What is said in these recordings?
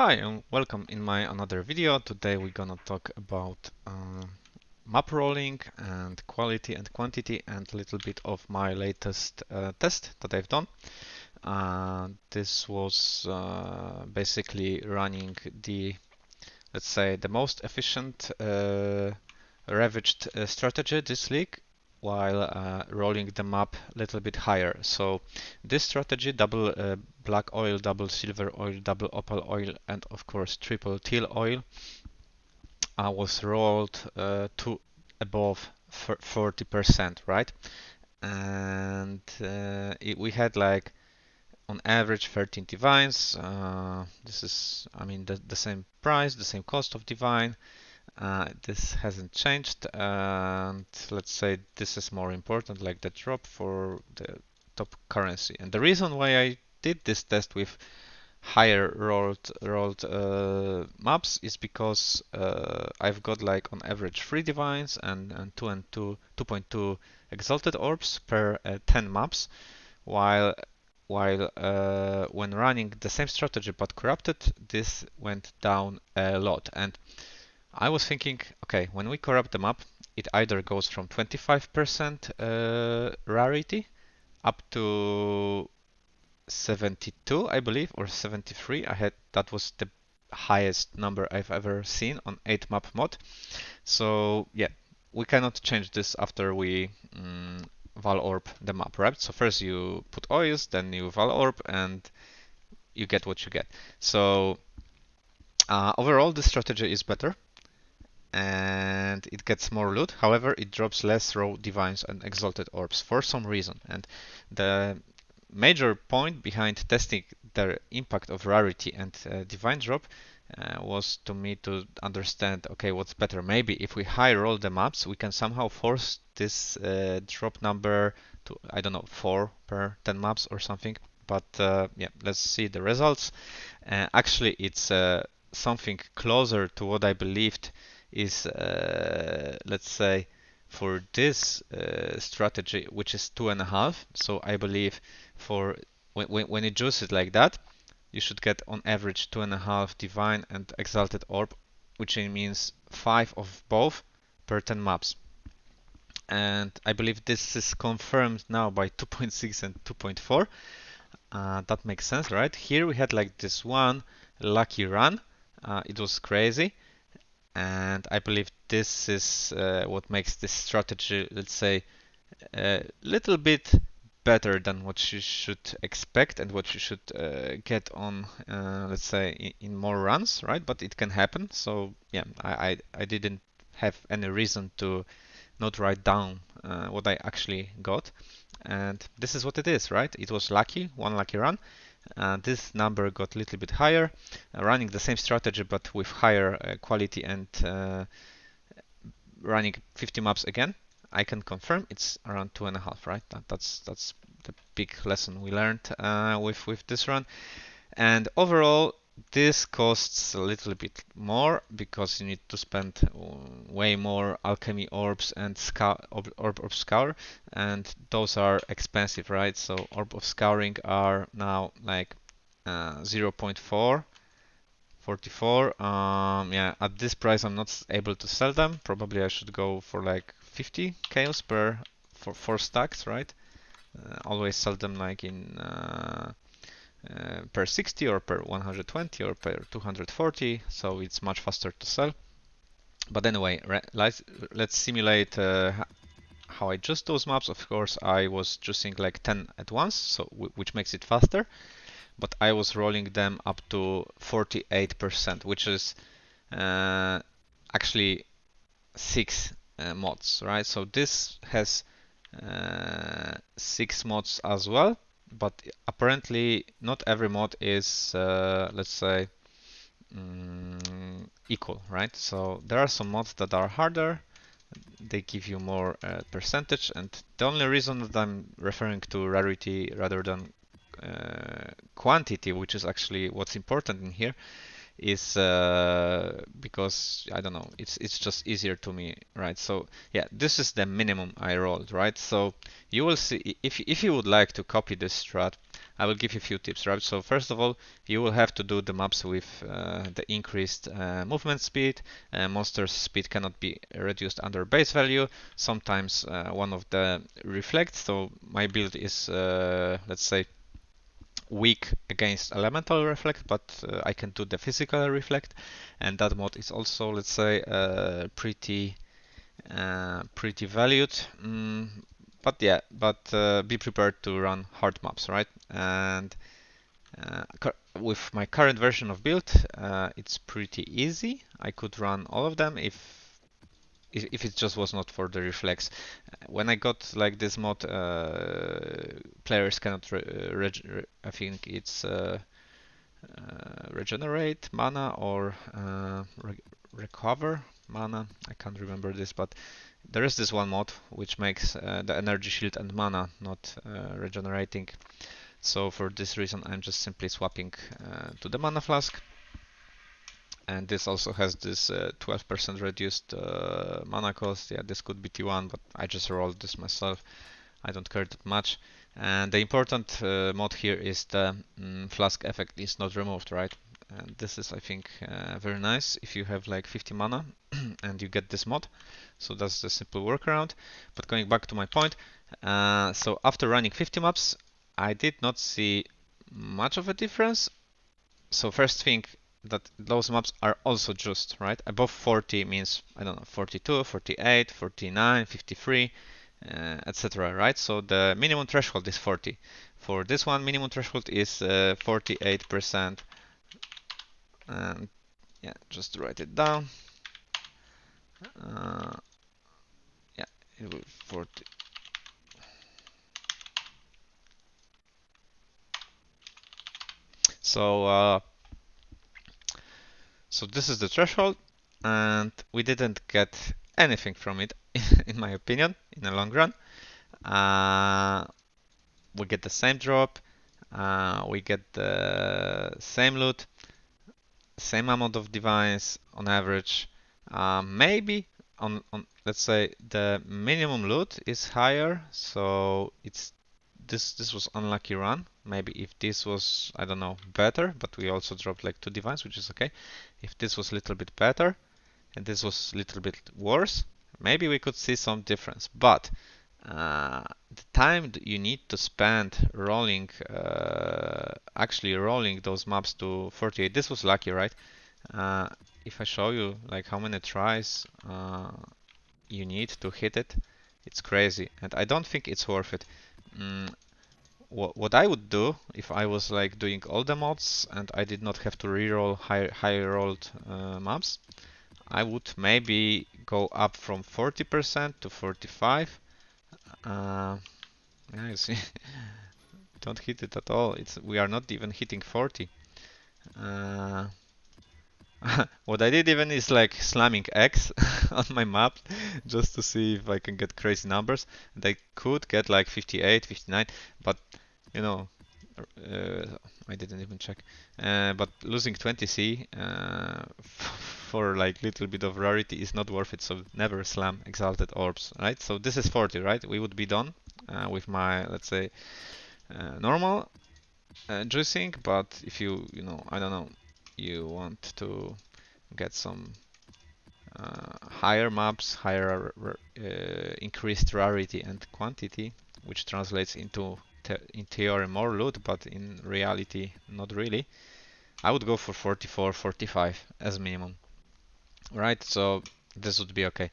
Hi and welcome in my another video. Today we're gonna talk about map rolling and quality and quantity and a little bit of my latest test that I've done. This was basically running the, let's say, the most efficient ravaged strategy this league while rolling the map a little bit higher. So this strategy, double black oil, double silver oil, double opal oil, and of course triple teal oil, was rolled to above 40%, right? And we had like on average 13 divines. This is, I mean, the same price, the same cost of divine. This hasn't changed, and let's say this is more important, like the drop for the top currency. And the reason why I did this test with higher rolled maps is because I've got like on average 3 divines and 2.2 exalted orbs per 10 maps, while when running the same strategy but corrupted, this went down a lot. And I was thinking, okay, when we corrupt the map, it either goes from 25% rarity up to 72, I believe, or 73. That was the highest number I've ever seen on 8 map mod. So yeah, we cannot change this after we val orb the map, right? So first you put oils, then you val orb, and you get what you get. So overall, this strategy is better and it gets more loot. However, it drops less raw divines and exalted orbs for some reason. And the major point behind testing the impact of rarity and divine drop was to me to understand, okay, what's better. Maybe if we high roll the maps, we can somehow force this drop number to, I don't know, 4 per 10 maps or something. But yeah, let's see the results. Actually, it's something closer to what I believed is, let's say, for this strategy, which is 2.5. So I believe for when you juice it like that, you should get on average 2.5 divine and exalted orb, which means 5 of both per 10 maps. And I believe this is confirmed now by 2.6 and 2.4. That makes sense, right? Here we had like this one lucky run. It was crazy. And I believe this is what makes this strategy, let's say, a little bit better than what you should expect and what you should get on, let's say, in more runs, right? But it can happen. So yeah, I didn't have any reason to not write down what I actually got. And this is what it is, right? It was lucky, one lucky run. This number got a little bit higher, running the same strategy but with higher quality and running 50 maps again. I can confirm it's around 2.5, right? That's the big lesson we learned with this run. And overall, this costs a little bit more because you need to spend way more alchemy orbs and orb of scour, and those are expensive, right? So orb of scouring are now like 0.4 44. Yeah, at this price I'm not able to sell them. Probably I should go for like 50 chaos per for 4 stacks, right? Always sell them like in per 60 or per 120 or per 240, so it's much faster to sell. But anyway, let's simulate how I juice those maps. Of course, I was juicing like 10 at once, so which makes it faster. But I was rolling them up to 48%, which is actually 6 mods, right? So this has 6 mods as well, but apparently not every mod is, let's say, equal, right? So there are some mods that are harder, they give you more percentage, and the only reason that I'm referring to rarity rather than quantity, which is actually what's important in here, is because I don't know, it's just easier to me, right? So yeah, this is the minimum I rolled, right? So you will see if you would like to copy this strat, I will give you a few tips, right? So first of all, you will have to do the maps with the increased movement speed. Monster's speed cannot be reduced under base value. Sometimes one of the reflects. So my build is, let's say, weak against elemental reflect, but I can do the physical reflect, and that mod is also, let's say, pretty valued. But yeah, be prepared to run hard maps, right? And with my current version of build, it's pretty easy. I could run all of them if it just was not for the reflex. When I got like this mod, players cannot I think it's regenerate mana or recover mana. I can't remember this, but there is this one mod which makes the energy shield and mana not regenerating. So for this reason, I'm just simply swapping to the mana flask. And this also has this 12% reduced mana cost. Yeah, this could be T1, but I just rolled this myself. I don't care that much. And the important mod here is the flask effect is not removed, right? And this is, I think, very nice if you have like 50 mana and you get this mod. So that's the simple workaround. But going back to my point, so after running 50 maps, I did not see much of a difference. So first thing, that those maps are also just, right? Above 40 means, I don't know, 42, 48, 49, 53, etc., right? So the minimum threshold is 40. For this one, minimum threshold is 48%. And yeah, just write it down. Yeah, it will 40. So this is the threshold, and we didn't get anything from it, in my opinion, in the long run. We get the same drop, we get the same loot, same amount of divines on average. Maybe on let's say the minimum loot is higher, so it's this was unlucky run. Maybe if this was, I don't know, better, but we also dropped like 2 divines, which is okay. If this was a little bit better and this was a little bit worse, maybe we could see some difference. But the time that you need to spend rolling, actually rolling those maps to 48, this was lucky, right? If I show you like how many tries you need to hit it, it's crazy, and I don't think it's worth it. What I would do if I was like doing all the mods and I did not have to reroll high rolled maps, I would maybe go up from 40% to 45. Yeah, you see, don't hit it at all. We are not even hitting 40. Uh, what I did even is like slamming X on my map just to see if I can get crazy numbers. And I could get like 58, 59, but you know, uh, I didn't even check. But losing 20C for like little bit of rarity is not worth it. So never slam exalted orbs, right? So this is 40, right? We would be done with my, let's say, normal juicing. But if you know, I don't know, you want to get some higher maps, higher increased rarity and quantity, which translates into in theory more loot, but in reality not really. I would go for 44, 45 as minimum, right? So this would be okay.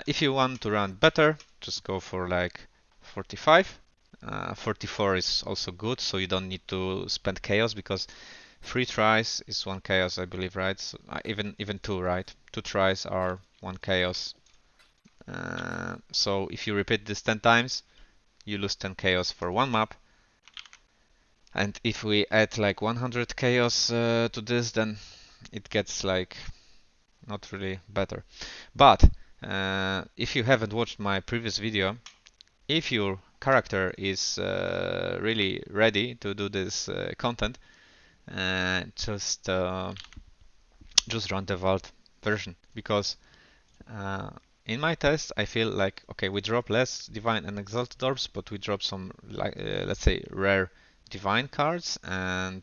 If you want to run better, just go for like 45. 44 is also good, so you don't need to spend chaos because 3 tries is 1 chaos, I believe, right? So, even 2, right? 2 tries are 1 chaos. So if you repeat this 10 times, you lose 10 chaos for 1 map. And if we add like 100 chaos to this, then it gets like not really better. But if you haven't watched my previous video, if your character is really ready to do this content, just run the vault version, because in my test I feel like, okay, we drop less divine and exalted orbs, but we drop some like let's say rare divine cards, and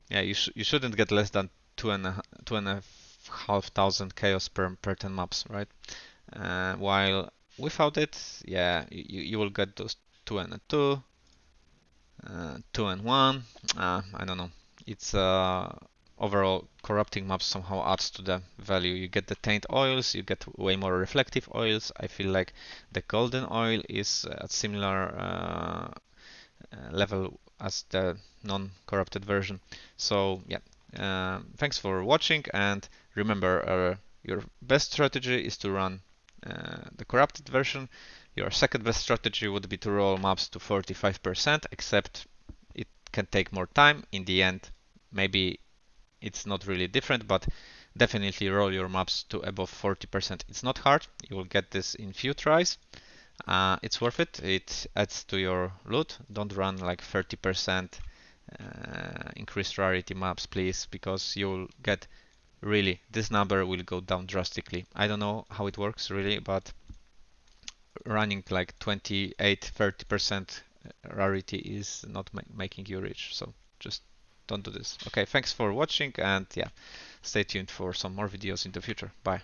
yeah, you shouldn't get less than two and a half thousand chaos per 10 maps, right? While without it, yeah, you will get those 2 and a 2, 2 and 1. I don't know. It's overall corrupting maps somehow adds to the value. You get the taint oils, you get way more reflective oils. I feel like the golden oil is at similar level as the non-corrupted version. So yeah, thanks for watching, and remember, your best strategy is to run the corrupted version. Your second best strategy would be to roll maps to 45%, except it can take more time. In the end, maybe it's not really different, but definitely roll your maps to above 40%. It's not hard. You will get this in few tries. It's worth it. It adds to your loot. Don't run like 30% increased rarity maps, please, because you'll get really, this number will go down drastically. I don't know how it works really, but running like 28, 30% rarity is not making you rich. So just don't do this. Okay, thanks for watching, and yeah, stay tuned for some more videos in the future. Bye.